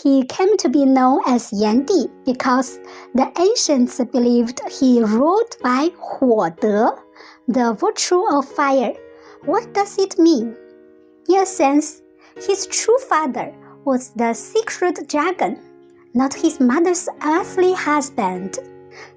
He came to be known as Yan Di because the ancients believed he ruled by 火德, the virtue of fire. What does it mean? In a sense, his true father was the secret dragon, not his mother's earthly husband.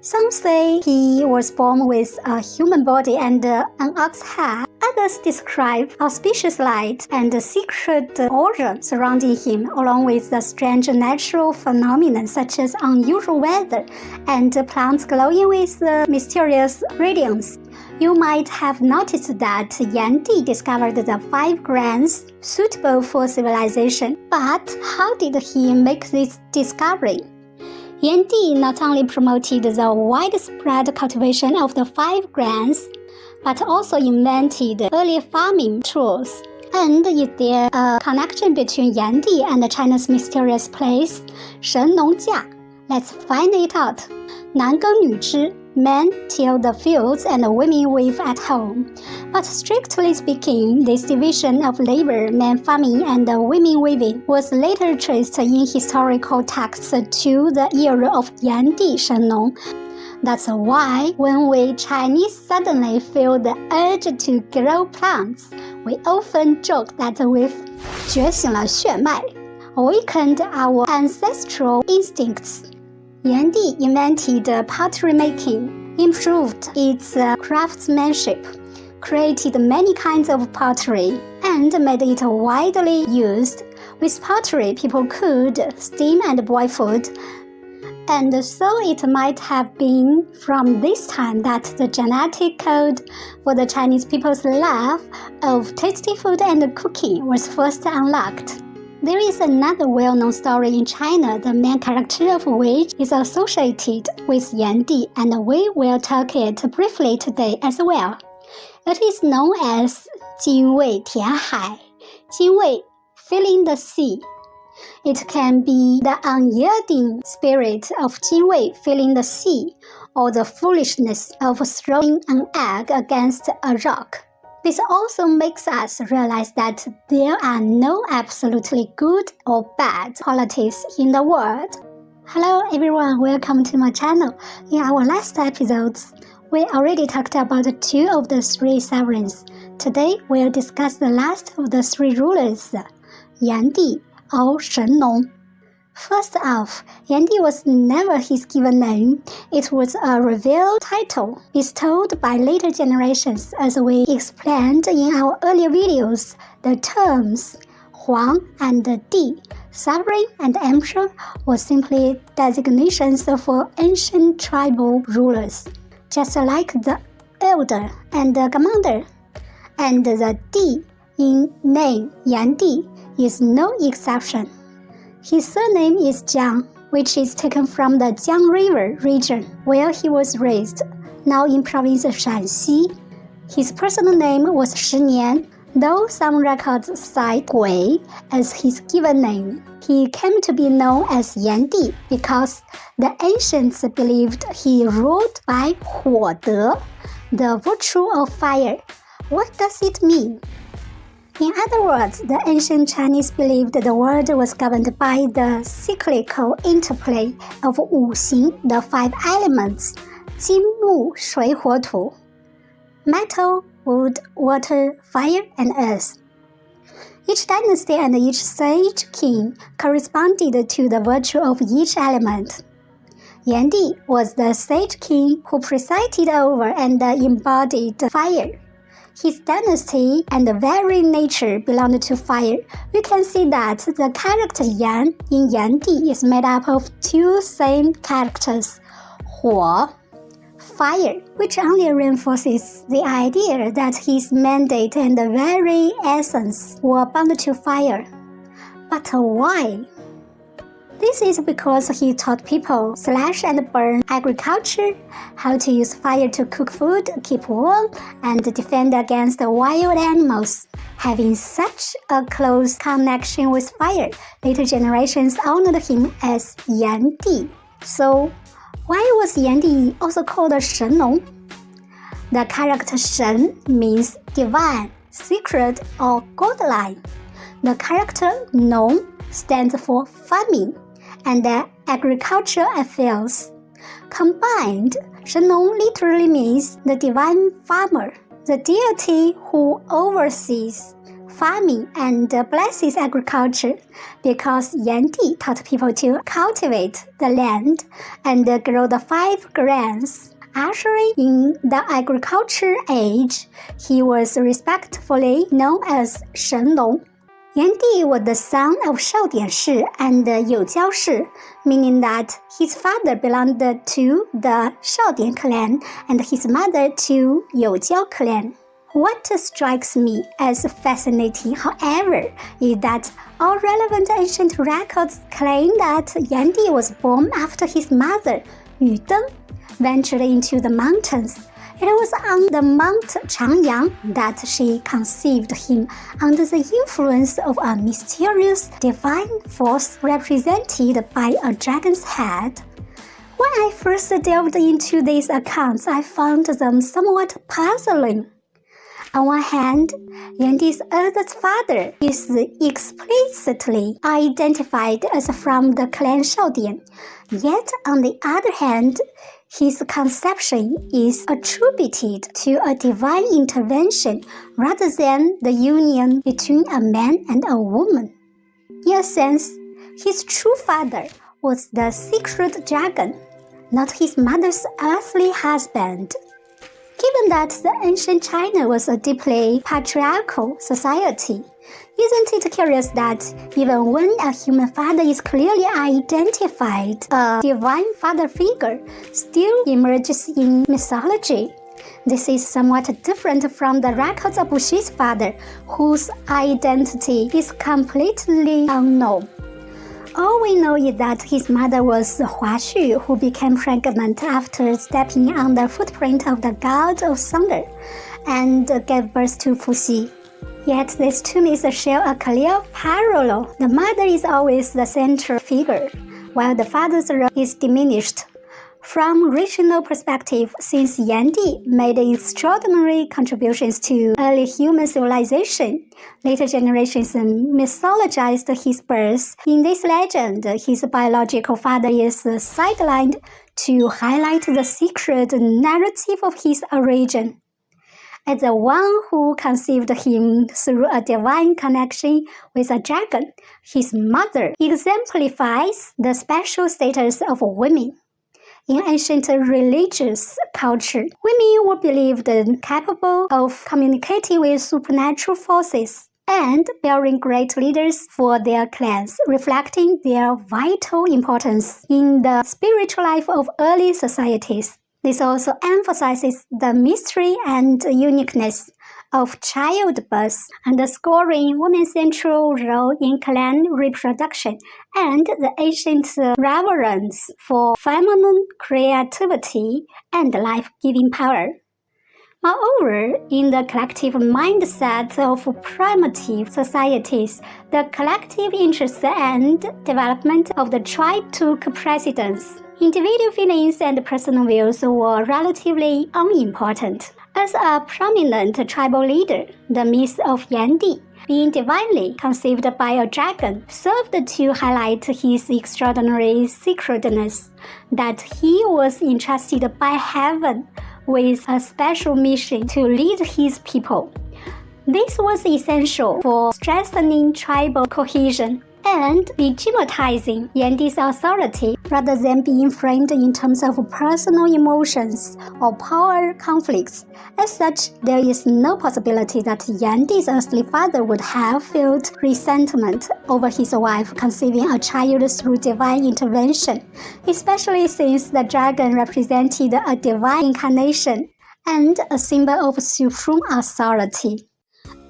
Some say he was born with a human body and an ox head. Others describe auspicious light and the secret aura surrounding him, along with the strange natural phenomena such as unusual weather and plants glowing with mysterious radiance. You might have noticed that Yan Di discovered the 5 grains suitable for civilization. But how did he make this discovery? Yan Di not only promoted the widespread cultivation of the 5 grains, but also invented early farming tools. And is there a connection between Yan Di and China's mysterious place, Shennong? Let's find it out. 男耕女织, men till the fields and women weave at home. But strictly speaking, this division of labor, men farming and women weaving, was later traced in historical texts to the era of Yan Di Shennong. That's why when we Chinese suddenly feel the urge to grow plants, we often joke that we've 觉醒了血脉, awakened our ancestral instincts. Yan Di invented pottery making, improved its craftsmanship, created many kinds of pottery, and made it widely used. With pottery, people could steam and boil food. And so it might have been from this time that the genetic code for the Chinese people's love of tasty food and cooking was first unlocked. There is another well-known story in China, the main character of which is associated with Yan Di, and we will talk it briefly today as well. It is known as Jingwei 填海, Jingwei, filling the sea. It can be the unyielding spirit of Jingwei filling the sea, or the foolishness of throwing an egg against a rock. This also makes us realize that there are no absolutely good or bad qualities in the world. Hello everyone, welcome to my channel. In our last episodes, we already talked about 2 of the 3 sovereigns. Today, we'll discuss the last of the 3 rulers, Yan Di or Shennong. First off, Yan Di was never his given name. It was a revealed title bestowed by later generations. As we explained in our earlier videos, the terms Huang and Di, sovereign and emperor, were simply designations for ancient tribal rulers, just like the elder and the commander. And the Di in name Yan Di is no exception. His surname is Jiang, which is taken from the Jiang River region where he was raised, now in province of Shanxi. His personal name was Shinian, though some records cite Gui as his given name. He came to be known as Yan Di because the ancients believed he ruled by 火德, the virtue of fire. What does it mean? In other words, the ancient Chinese believed the world was governed by the cyclical interplay of 五行, the 5 elements, 金木水火土, metal, wood, water, fire, and earth. Each dynasty and each sage king corresponded to the virtue of each element. Yan Di was the sage king who presided over and embodied fire. His dynasty and the very nature belonged to fire. We can see that the character Yan in Yan Di is made up of 2 same characters, 火, fire, which only reinforces the idea that his mandate and the very essence were bound to fire. But why? This is because he taught people slash and burn agriculture, how to use fire to cook food, keep warm, and defend against wild animals. Having such a close connection with fire, later generations honored him as Yan Di. So, why was Yan Di also called Shennong? The character Shen means divine, secret, or godlike. The character Nong stands for farming and agricultural affairs. Combined, Shennong literally means the divine farmer, the deity who oversees farming and blesses agriculture, because Yan Di taught people to cultivate the land and grow the 5 grains. Ushering in the agriculture age, he was respectfully known as Shennong. Yan Di was the son of Shao Dian Shi and Youjiao Shi, meaning that his father belonged to the Shao Dian clan and his mother to Youjiao clan. What strikes me as fascinating, however, is that all relevant ancient records claim that Yan Di was born after his mother, Yu Deng, ventured into the mountains. It was on the Mount Changyang that she conceived him under the influence of a mysterious divine force represented by a dragon's head. When I first delved into these accounts, I found them somewhat puzzling. On one hand, Yan Di's earth's father is explicitly identified as from the clan Shaodian, yet on the other hand, his conception is attributed to a divine intervention rather than the union between a man and a woman. In a sense, his true father was the secret dragon, not his mother's earthly husband. Given that the ancient China was a deeply patriarchal society, isn't it curious that even when a human father is clearly identified, a divine father figure still emerges in mythology? This is somewhat different from the records of Shi's father, whose identity is completely unknown. All we know is that his mother was Hua Xu, who became pregnant after stepping on the footprint of the god of thunder and gave birth to Fuxi. Yet these two myths share a clear parallel. The mother is always the central figure, while the father's role is diminished. From regional perspective, since Yan Di made extraordinary contributions to early human civilization, later generations mythologized his birth. In this legend, his biological father is sidelined to highlight the secret narrative of his origin. As the one who conceived him through a divine connection with a dragon, his mother exemplifies the special status of women. In ancient religious culture, women were believed capable of communicating with supernatural forces and bearing great leaders for their clans, reflecting their vital importance in the spiritual life of early societies. This also emphasizes the mystery and uniqueness of childbirth, underscoring women's central role in clan reproduction and the ancient reverence for feminine creativity and life-giving power. Moreover, in the collective mindset of primitive societies, the collective interest and development of the tribe took precedence. Individual feelings and personal views were relatively unimportant. As a prominent tribal leader, the myth of Yan Di, being divinely conceived by a dragon, served to highlight his extraordinary sacredness, that he was entrusted by heaven with a special mission to lead his people. This was essential for strengthening tribal cohesion and legitimizing Yan Di's authority rather than being framed in terms of personal emotions or power conflicts. As such, there is no possibility that Yan Di's earthly father would have felt resentment over his wife conceiving a child through divine intervention, especially since the dragon represented a divine incarnation and a symbol of supreme authority.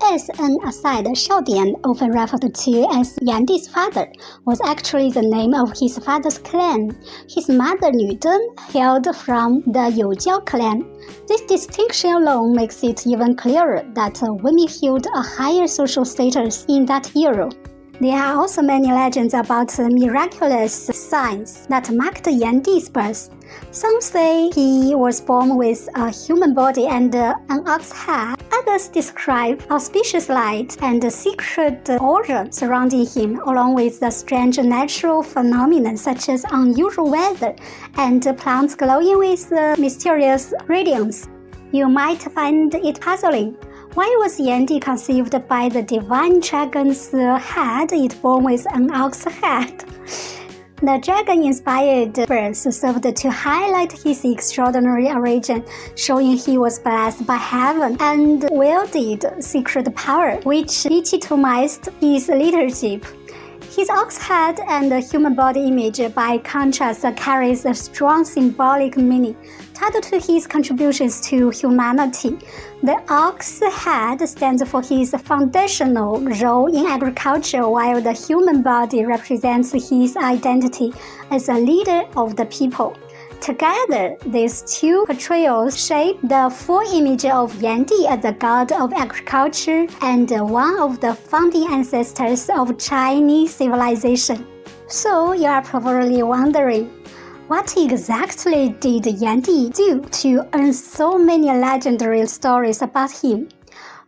As an aside, Shao Dian, often referred to as Yan Di's father, was actually the name of his father's clan. His mother Yu Deng hailed from the Youjiao clan. This distinction alone makes it even clearer that women held a higher social status in that era. There are also many legends about miraculous signs that marked Yan Di's birth. Some say he was born with a human body and an ox head. Others describe auspicious light and the secret aura surrounding him, along with the strange natural phenomena such as unusual weather and plants glowing with mysterious radiance. You might find it puzzling. Why was Yan Di conceived by the divine dragon's head it born with an ox head? The dragon-inspired birth served to highlight his extraordinary origin, showing he was blessed by heaven and wielded secret power, which legitimized his leadership. His ox head and human body image, by contrast, carries a strong symbolic meaning tied to his contributions to humanity. The ox head stands for his foundational role in agriculture, while the human body represents his identity as a leader of the people. Together, these two portrayals shape the full image of Yan Di as the god of agriculture and one of the founding ancestors of Chinese civilization. So you are probably wondering, what exactly did Yan Di do to earn so many legendary stories about him?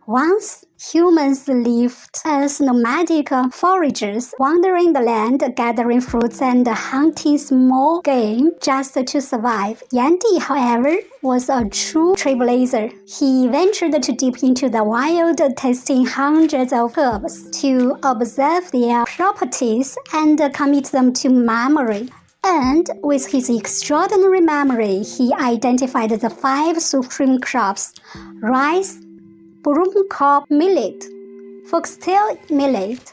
Once humans lived as nomadic foragers, wandering the land, gathering fruits and hunting small game just to survive. Yan Di, however, was a true trailblazer. He ventured too deep into the wild, tasting hundreds of herbs to observe their properties and commit them to memory. And with his extraordinary memory, he identified the 5 supreme crops: rice, broom-cob millet, foxtail millet,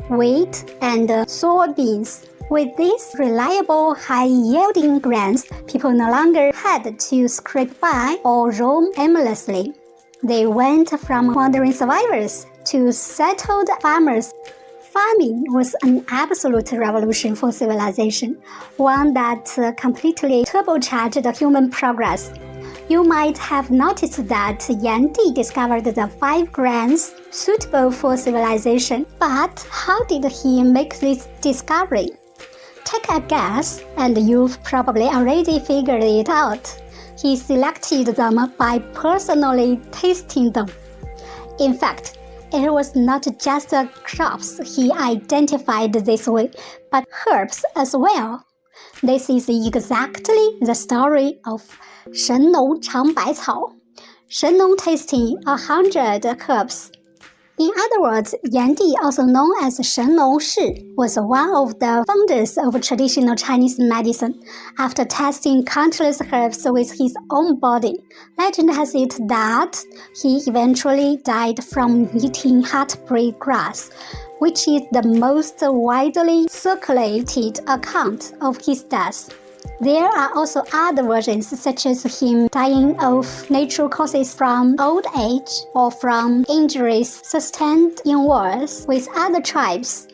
wheat, and soybeans. With these reliable, high-yielding grains, people no longer had to scrape by or roam aimlessly. They went from wandering survivors to settled farmers. Farming was an absolute revolution for civilization, one that completely turbocharged human progress. You might have noticed that Yan Di discovered the 5 grains suitable for civilization. But how did he make this discovery? Take a guess, and you've probably already figured it out. He selected them by personally tasting them. In fact, it was not just the crops he identified this way, but herbs as well. This is exactly the story of Shennong 尝百草, Shennong tasting 100 herbs. In other words, Yan Di, also known as Shennong Shi, was one of the founders of traditional Chinese medicine. After testing countless herbs with his own body, legend has it that he eventually died from eating heartbreak grass, which is the most widely circulated account of his death. There are also other versions, such as him dying of natural causes from old age or from injuries sustained in wars with other tribes.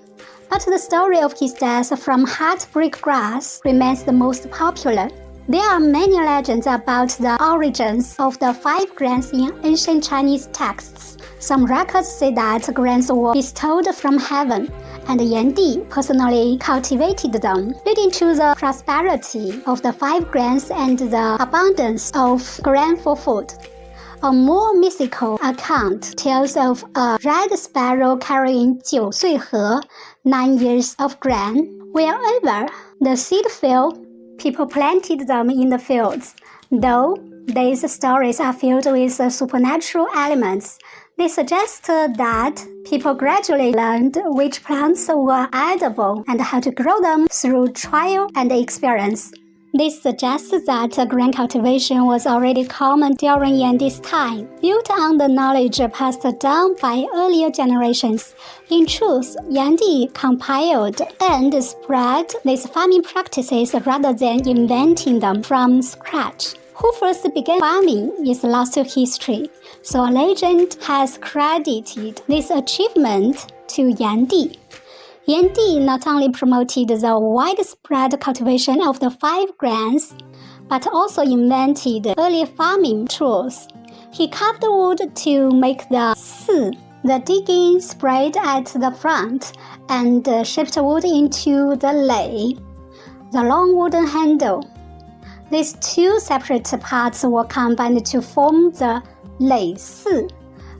But the story of his death from heartbreak grass remains the most popular. There are many legends about the origins of the 5 grains in ancient Chinese texts. Some records say that grains were bestowed from heaven, and Yan Di personally cultivated them, leading to the prosperity of the 5 grains and the abundance of grain for food. A more mystical account tells of a red sparrow carrying 9岁禾, 9 years of grain. Wherever the seed fell, people planted them in the fields. Though these stories are filled with supernatural elements, they suggest that people gradually learned which plants were edible and how to grow them through trial and experience. This suggests that grain cultivation was already common during Yan Di's time, built on the knowledge passed down by earlier generations. In truth, Yan Di compiled and spread these farming practices rather than inventing them from scratch. Who first began farming is lost to history, so a legend has credited this achievement to Yan Di. Yan Di not only promoted the widespread cultivation of the 5 grains, but also invented early farming tools. He carved wood to make the si, the digging spade at the front, and shaped wood into the lei, the long wooden handle. These 2 separate parts were combined to form the lei si,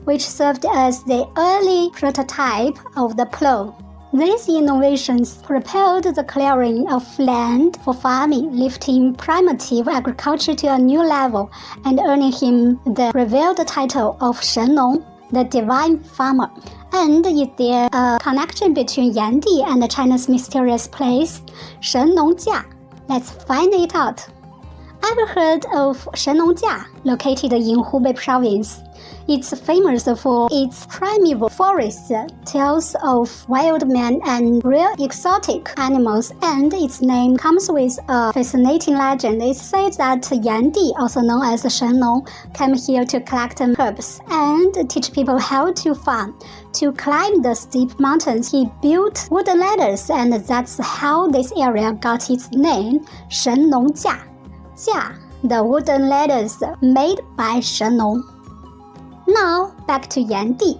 which served as the early prototype of the plow. These innovations propelled the clearing of land for farming, lifting primitive agriculture to a new level and earning him the revered title of Shennong, the divine farmer. And is there a connection between Yan Di and China's mysterious place, Shennong Jia? Let's find it out. Ever heard of Shennong Jia, located in Hubei province? It's famous for its primeval forests, tales of wild men and rare exotic animals, and its name comes with a fascinating legend. It says that Yan Di, also known as Shennong, came here to collect herbs and teach people how to farm. To climb the steep mountains, he built wooden ladders, and that's how this area got its name, Shennong Jia. Jia, the wooden ladders made by Shennong. Now, back to Yan Di.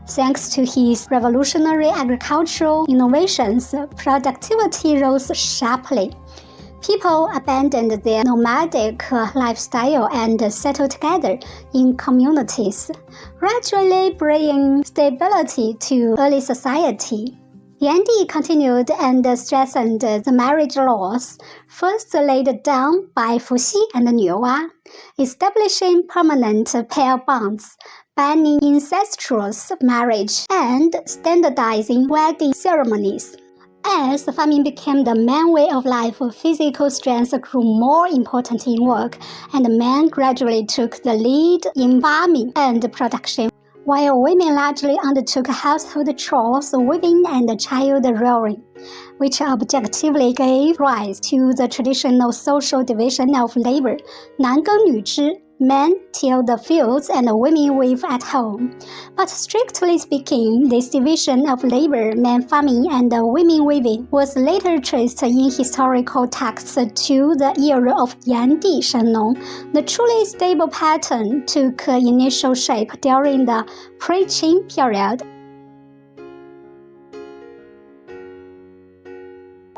Thanks to his revolutionary agricultural innovations, productivity rose sharply. People abandoned their nomadic lifestyle and settled together in communities, gradually bringing stability to early society. Yan Di continued and strengthened the marriage laws, first laid down by Fuxi and Nuwa, establishing permanent pair bonds, banning incestuous marriage, and standardizing wedding ceremonies. As farming became the main way of life, physical strength grew more important in work, and men gradually took the lead in farming and production, while women largely undertook household chores, weaving, and child rearing, which objectively gave rise to the traditional social division of labor, 男耕女织. Men till the fields and women weave at home. But strictly speaking, this division of labor, men farming and women weaving, was later traced in historical texts to the era of Yan Di Shennong. The truly stable pattern took initial shape during the pre-Qing period.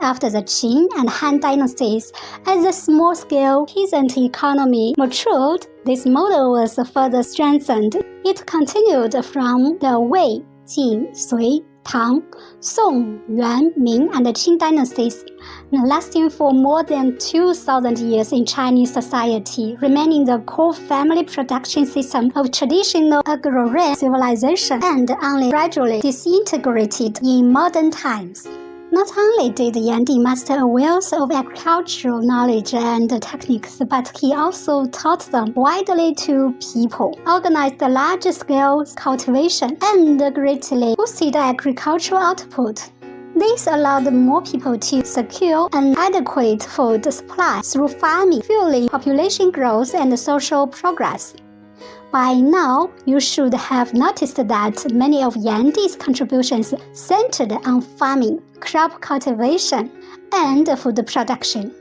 After the Qing and Han dynasties, as the small-scale peasant economy matured, this model was further strengthened. It continued from the Wei, Jin, Sui, Tang, Song, Yuan, Ming, and Qing dynasties, lasting for more than 2,000 years in Chinese society, remaining the core family production system of traditional agrarian civilization and only gradually disintegrated in modern times. Not only did Yan Di master a wealth of agricultural knowledge and techniques, but he also taught them widely to people, organized large-scale cultivation, and greatly boosted agricultural output. This allowed more people to secure an adequate food supply through farming, fueling population growth and social progress. By now, you should have noticed that many of Yan Di's contributions centered on farming, crop cultivation, and food production.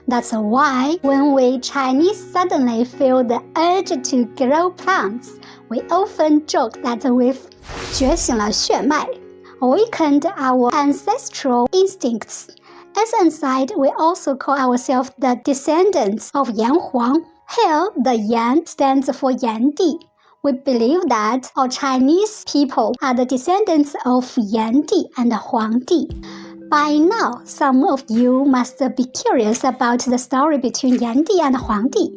That's why when we Chinese suddenly feel the urge to grow plants, we often joke that we've 觉醒了血脉, awakened our ancestral instincts. As an aside, we also call ourselves the descendants of Yan Huang. Here, the Yan stands for Yan Di. We believe that all Chinese people are the descendants of Yan Di and Huang Di. By now, some of you must be curious about the story between Yan Di and Huang Di.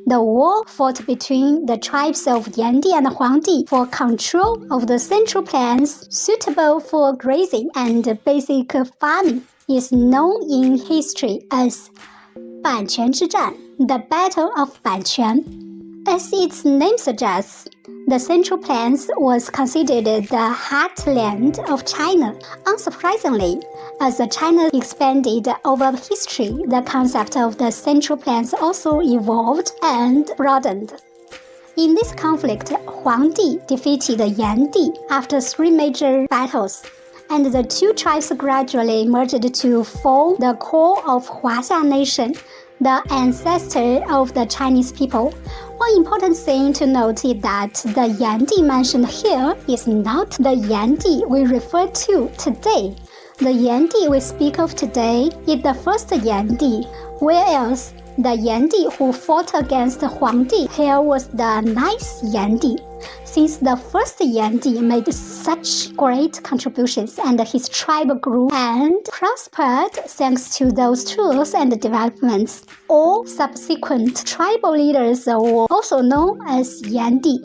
The war fought between the tribes of Yan Di and Huang Di for control of the central plains suitable for grazing and basic farming is known in history as 版权之战, the Battle of Banquan. As its name suggests, the Central Plains was considered the heartland of China. Unsurprisingly, as China expanded over history, the concept of the Central Plains also evolved and broadened. In this conflict, Huang Di defeated Yan Di after 3 major battles, and the two tribes gradually merged to form the core of Huaxia Nation, the ancestor of the Chinese people. One important thing to note is that the Yan Di mentioned here is not the Yan Di we refer to today. The Yan Di we speak of today is the first Yan Di, whereas the Yan Di who fought against Huang Di here was the nice Yan Di. Since the first Yan Di made such great contributions and his tribe grew and prospered thanks to those tools and developments, all subsequent tribal leaders were also known as Yan Di.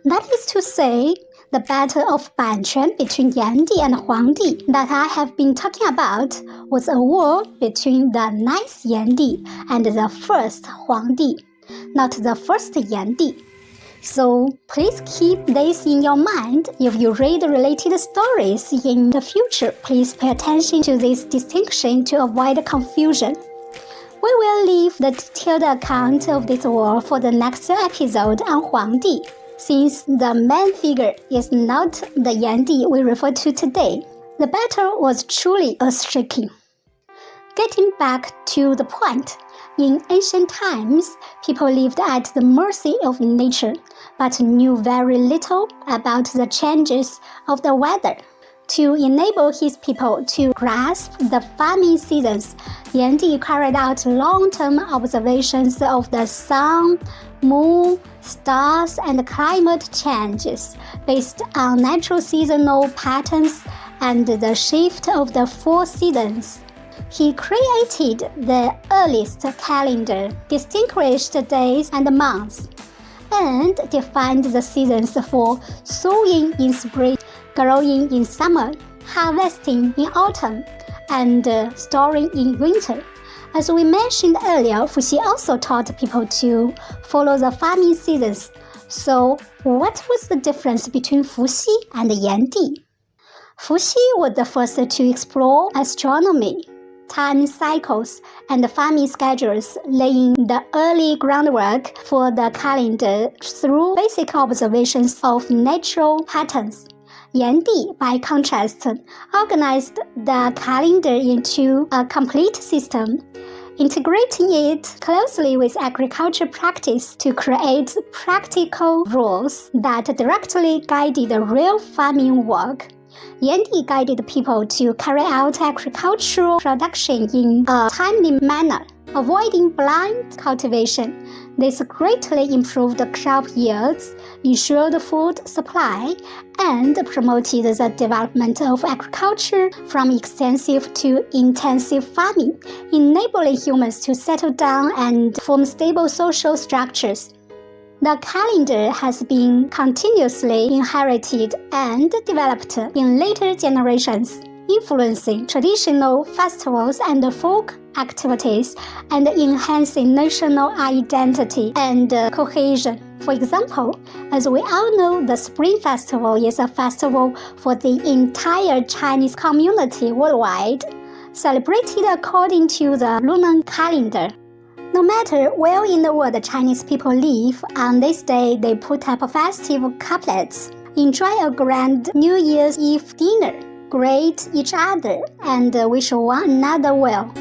That is to say, the battle of Banquan between Yan Di and Huang Di that I have been talking about was a war between the nice Yan Di and the first Huang Di, not the first Yan Di. So please keep this in your mind. If you read related stories in the future, please pay attention to this distinction to avoid confusion. We will leave the detailed account of this war for the next episode on Huang Di, since the main figure is not the Yan Di we refer to today. The battle was truly earth-shaking. Getting back to the point, in ancient times, people lived at the mercy of nature, but knew very little about the changes of the weather. To enable his people to grasp the farming seasons, Yan Di carried out long-term observations of the sun, moon, stars, and climate changes based on natural seasonal patterns and the shift of the 4 seasons. He created the earliest calendar, distinguished days and months, and defined the seasons for sowing in spring, growing in summer, harvesting in autumn, and storing in winter. As we mentioned earlier, Fuxi also taught people to follow the farming seasons. So, what was the difference between Fuxi and Yan Di? Fuxi was the first to explore astronomy, time cycles, and farming schedules, laying the early groundwork for the calendar through basic observations of natural patterns. Yan Di, by contrast, organized the calendar into a complete system, integrating it closely with agriculture practice to create practical rules that directly guided real farming work. Yan Di guided people to carry out agricultural production in a timely manner, avoiding blind cultivation. This greatly improved crop yields, ensured food supply, and promoted the development of agriculture from extensive to intensive farming, enabling humans to settle down and form stable social structures. The calendar has been continuously inherited and developed in later generations, influencing traditional festivals and folk activities and enhancing national identity and cohesion. For example, as we all know, the Spring Festival is a festival for the entire Chinese community worldwide, celebrated according to the lunar calendar. No matter where in the world the Chinese people live, on this day they put up festive couplets, enjoy a grand New Year's Eve dinner, greet each other, and wish one another well.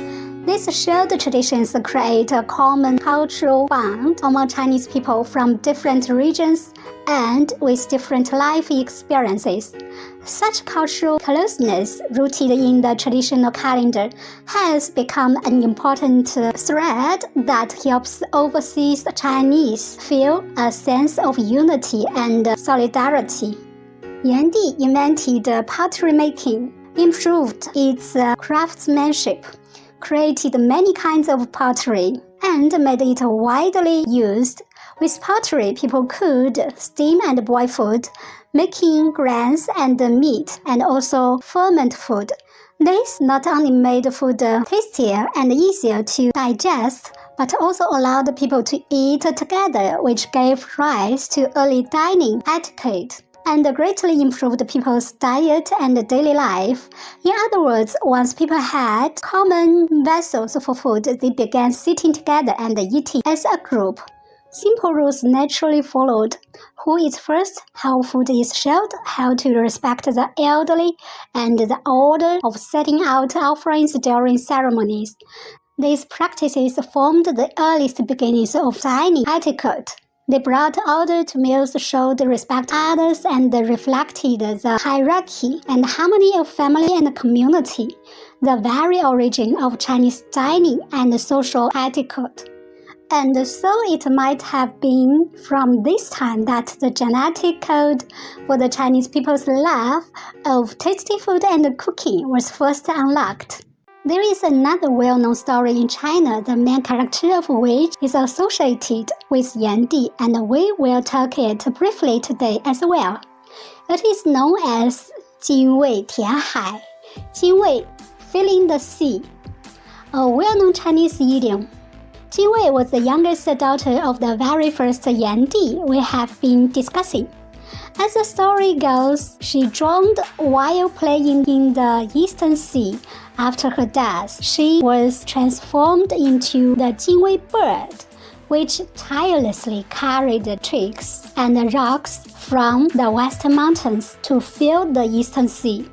These shared traditions create a common cultural bond among Chinese people from different regions and with different life experiences. Such cultural closeness, rooted in the traditional calendar, has become an important thread that helps overseas Chinese feel a sense of unity and solidarity. Yan Di invented pottery making, improved its craftsmanship, created many kinds of pottery, and made it widely used. With pottery, people could steam and boil food, making grains and meat, and also ferment food. This not only made food tastier and easier to digest, but also allowed people to eat together, which gave rise to early dining etiquette and greatly improved people's diet and daily life. In other words, once people had common vessels for food, they began sitting together and eating as a group. Simple rules naturally followed: who eats first, how food is shared, how to respect the elderly, and the order of setting out offerings during ceremonies. These practices formed the earliest beginnings of dining etiquette. They brought order to meals, showed respect to others, and reflected the hierarchy and harmony of family and community, the very origin of Chinese dining and social etiquette. And so it might have been from this time that the genetic code for the Chinese people's love of tasty food and cooking was first unlocked. There is another well-known story in China, the main character of which is associated with Yan Di, and we will talk it briefly today as well. It is known as Jingwei Tianhai, Jingwei, filling the sea, a well-known Chinese idiom. Jingwei was the youngest daughter of the very first Yan Di we have been discussing. As the story goes, she drowned while playing in the Eastern Sea. After her death, she was transformed into the Jingwei bird, which tirelessly carried the twigs and rocks from the Western Mountains to fill the Eastern Sea.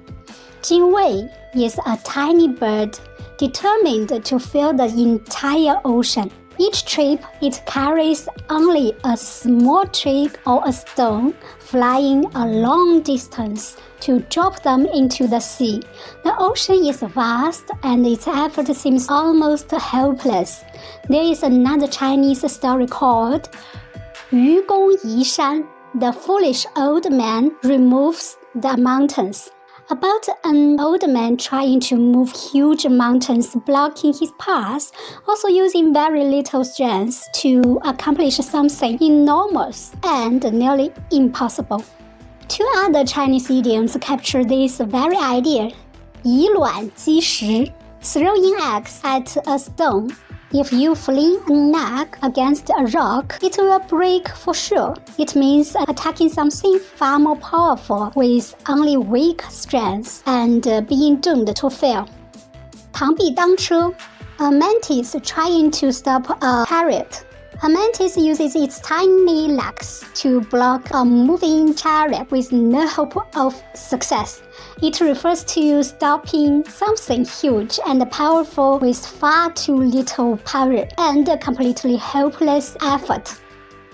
Jingwei is a tiny bird determined to fill the entire ocean. Each trip, it carries only a small twig or a stone, flying a long distance to drop them into the sea. The ocean is vast and its effort seems almost helpless. There is another Chinese story called 愚公移山, the foolish old man removes the mountains. About an old man trying to move huge mountains, blocking his path, also using very little strength to accomplish something enormous and nearly impossible. Two other Chinese idioms capture this very idea. 以卵击石, throwing eggs at a stone. If you fling an egg against a rock, it will break for sure. It means attacking something far more powerful with only weak strength and being doomed to fail. 螳臂当车, a mantis trying to stop a chariot. A mantis uses its tiny legs to block a moving chariot with no hope of success. It refers to stopping something huge and powerful with far too little power and a completely helpless effort.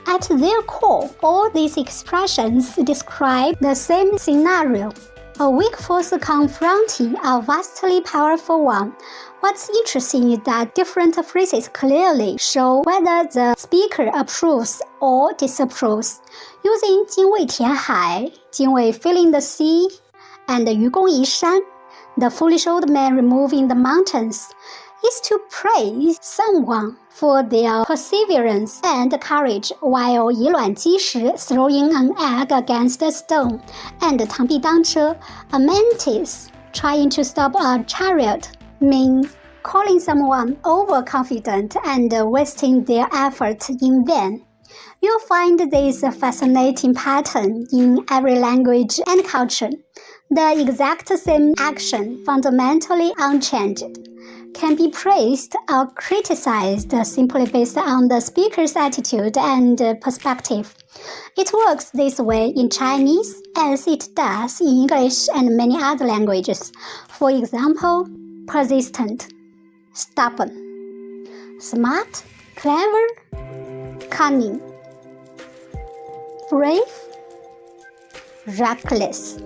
At their core, all these expressions describe the same scenario. A weak force confronting a vastly powerful one. What's interesting is that different phrases clearly show whether the speaker approves or disapproves. Using 精卫填海, 精卫 filling the sea, and 愚公移山, the foolish old man removing the mountains, is to praise someone for their perseverance and courage, while 以卵击石, throwing an egg against a stone, and 螳臂当车, a mantis trying to stop a chariot, mean calling someone overconfident and wasting their effort in vain. You'll find this fascinating pattern in every language and culture. The exact same action, fundamentally unchanged, can be praised or criticized simply based on the speaker's attitude and perspective. It works this way in Chinese as it does in English and many other languages. For example, persistent, stubborn, smart, clever, cunning, brave, reckless.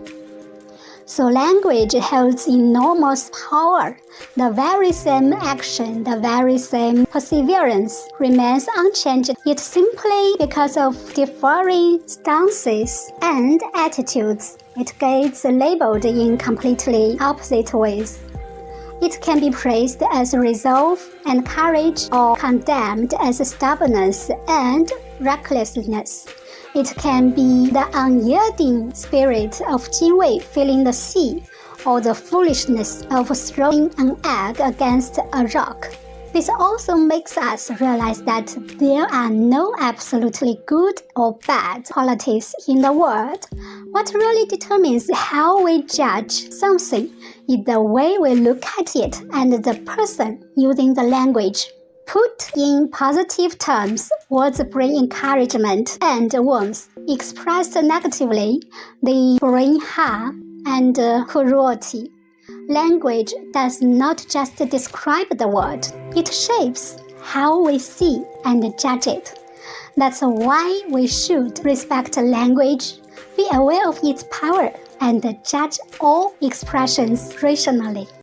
So language holds enormous power. The very same action, the very same perseverance remains unchanged, yet simply because of differing stances and attitudes, it gets labeled in completely opposite ways. It can be praised as resolve and courage or condemned as stubbornness and recklessness. It can be the unyielding spirit of Jingwei filling the sea, or the foolishness of throwing an egg against a rock. This also makes us realize that there are no absolutely good or bad qualities in the world. What really determines how we judge something is the way we look at it and the person using the language. Put in positive terms, words bring encouragement and warmth. Expressed negatively, they bring harm and cruelty. Language does not just describe the world, it shapes how we see and judge it. That's why we should respect language, be aware of its power, and judge all expressions rationally.